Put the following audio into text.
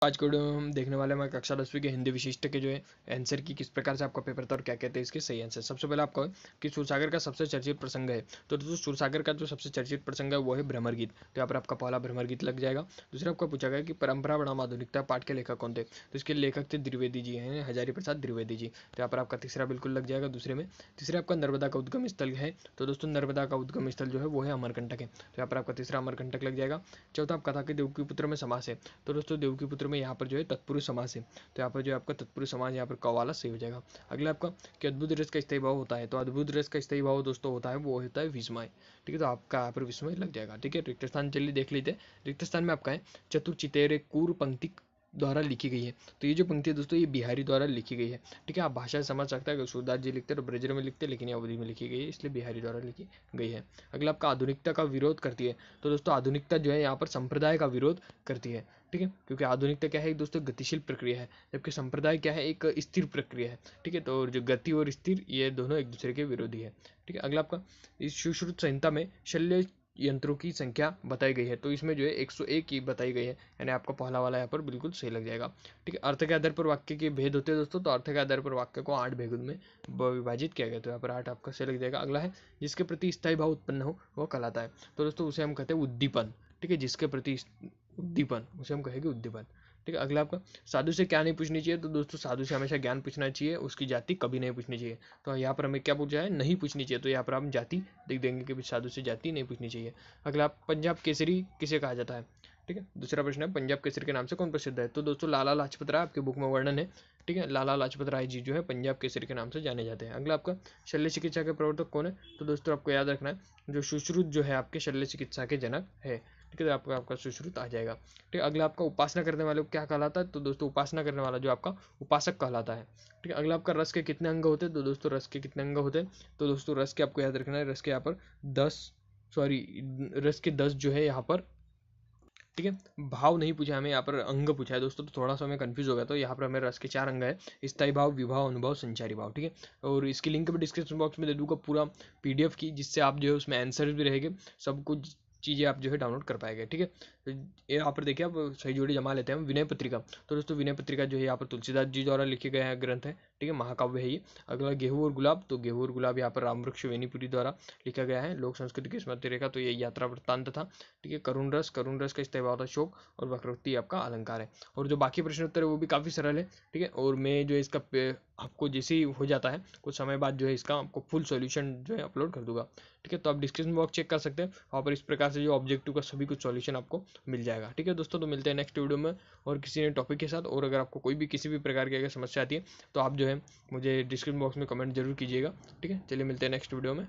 आज के वीडियो में हम देखने वाले हैं हमारे कक्षा 10वीं के हिंदी विशिष्ट के जो है आंसर की किस प्रकार से आपका पेपर था और क्या कहते हैं इसके सही आंसर। सबसे पहले आपका कि सूरसागर का सबसे चर्चित प्रसंग है, तो दोस्तों सूरसागर का जो सबसे चर्चित प्रसंग है वो है भ्रमर गीत। तो यहाँ पर आपका पहला भ्रमर गीत लग जाएगा। दूसरा आपका पूछा गया कि परंपरा बनाम आधुनिकता पाठ के लेखक कौन थे, तो इसके लेखक थे द्विवेदी जी हैं, हजारी प्रसाद द्विवेदी जी। तो यहाँ पर आपका तीसरा बिल्कुल लग जाएगा दूसरे में। तीसरे आपका नर्मदा का उद्गम स्थल है, तो दोस्तों नर्मदा का उद्गम स्थल जो है वो है अमरकंटक है। तो यहाँ पर आपका तीसरा अमरकंटक लग जाएगा। चौथा आपका था कि देवकीपुत्र में समास है, तो दोस्तों देवकीपुत्र में यहाँ पर जो है तत्पुरुष समास है, तो यहाँ पर जो आपका तत्पुरुष समास यहाँ पर कवाला सही हो जाएगा। अगला आपका कि अद्भुत रस का स्थायी भाव होता है, तो अद्भुत रस का स्थायी भाव दोस्तों होता है वो होता है विस्मय। ठीक है, तो आपका यहाँ पर विस्मय लग जाएगा। ठीक है, रिक्त स्थान चलिए देख लेते हैं। रिक्त स्थान में आपका है चतुर्चितेरे कूर पंक्ति द्वारा लिखी गई है, तो ये जो पंक्ति है दोस्तों ये बिहारी द्वारा लिखी गई है। ठीक है, आप भाषा समझ सकते हैं, सूरदास जी लिखते हैं तो ब्रज में लिखते हैं, लेकिन ये अवधि में लिखी गई है इसलिए बिहारी द्वारा लिखी गई है। अगला आपका आधुनिकता का विरोध करती है, तो दोस्तों आधुनिकता जो है यहाँ पर संप्रदाय का विरोध करती है। ठीक है, क्योंकि आधुनिकता क्या है एक दोस्तों गतिशील प्रक्रिया है, जबकि संप्रदाय क्या है एक स्थिर प्रक्रिया है। ठीक है, तो जो गति और स्थिर ये दोनों एक दूसरे के विरोधी है। ठीक है, अगला आपका इस सुश्रुत संहिता में शल्य यंत्रों की संख्या बताई गई है, तो इसमें जो है 101 की बताई गई है, यानी आपका पहला वाला यहाँ पर बिल्कुल सही लग जाएगा। ठीक है, अर्थ के आधार पर वाक्य के भेद होते हैं दोस्तों, तो अर्थ के आधार पर वाक्य को 8 भेदों में विभाजित किया गया, तो यहाँ पर 8 आपका सही लग जाएगा। अगला है जिसके प्रति स्थायी भाव उत्पन्न हो वह कहलाता है, तो दोस्तों उसे हम कहते हैं उद्दीपन। ठीक है, जिसके प्रति उद्दीपन उसे हम कहेंगे उद्दीपन। ठीक है, अगला आपका साधु से क्या नहीं पूछनी चाहिए, तो दोस्तों साधु से हमेशा ज्ञान पूछना चाहिए, उसकी जाति कभी नहीं पूछनी चाहिए। तो यहाँ पर हमें क्या पूछा है, नहीं पूछनी चाहिए, तो यहाँ पर हम जाति लिख देंगे कि साधु से जाति नहीं पूछनी चाहिए। अगला पंजाब केसरी किसे कहा जाता है। ठीक है, दूसरा प्रश्न है पंजाब केसरी के नाम से कौन प्रसिद्ध है, तो दोस्तों लाला लाजपत राय आपके बुक में वर्णन है। ठीक है, लाला लाजपत राय जी जो है पंजाब केसरी के नाम से जाने जाते हैं। अगला आपका शल्य चिकित्सा के प्रवर्तक कौन है, तो दोस्तों आपको याद रखना है जो सुश्रुत जो है आपके शल्य चिकित्सा के जनक है। ठीक है, तो आपका सुश्रुत आ जाएगा। ठीक है, अगला आपका उपासना करने वाले को क्या कहलाता है, तो दोस्तों उपासना करने वाला जो आपका उपासक कहलाता है। ठीक है, अगला आपका रस के कितने अंग होते हैं, तो दोस्तों रस के कितने अंग होते हैं, तो दोस्तों रस के आपको याद रखना है, रस के यहाँ पर 10 रस के 10 जो है यहाँ पर। ठीक है, भाव नहीं पूछा हमें, यहाँ पर अंग पूछा है दोस्तों, तो थोड़ा सा हमें कंफ्यूज हो गया। तो यहाँ पर हमें रस के 4 अंग है, स्थायी भाव, विभाव, अनुभव, संचारी भाव। ठीक है, और इसकी लिंक भी डिस्क्रिप्शन बॉक्स में दे दूंगा पूरा पीडीएफ की, जिससे आप जो है उसमें आंसर भी रहेंगे, सब कुछ चीज़ें आप जो है डाउनलोड कर पाएंगे। ठीक है, तो ये यहाँ पर देखिए आप सही जोड़ी जमा लेते हैं हम विनय पत्रिका, तो दोस्तों विनय पत्रिका जो है यहाँ पर तुलसीदास जी द्वारा लिखे गए हैं ग्रंथ है। ठीक है, महाकाव्य है ये। अगला गेहूं और गुलाब, तो गेहूं और गुलाब यहाँ पर रामवृक्ष वेणीपुरी द्वारा लिखा गया है। लोक संस्कृति की स्मृति रेखा, तो ये यात्रा वृत्तांत था। ठीक है, करुण रस का स्थायी भाव था शोक, और वक्रोक्ति आपका अलंकार है। और जो बाकी प्रश्न उत्तर है वो भी काफ़ी सरल है। ठीक है, और मैं जो इसका आपको जैसे ही हो जाता है कुछ समय बाद जो है इसका आपको फुल सॉल्यूशन जो है अपलोड कर दूंगा। ठीक है, तो आप डिस्क्रिप्शन बॉक्स चेक कर सकते हैं, वहाँ पर इस प्रकार से जो ऑब्जेक्टिव का सभी कुछ सॉल्यूशन आपको मिल जाएगा। ठीक है दोस्तों, तो मिलते हैं नेक्स्ट वीडियो में और किसी नए टॉपिक के साथ। और अगर आपको कोई भी किसी भी प्रकार की अगर समस्या आती है तो आप जो है मुझे डिस्क्रिप्शन बॉक्स में कमेंट जरूर कीजिएगा। ठीक है, चलिए मिलते हैं नेक्स्ट वीडियो में।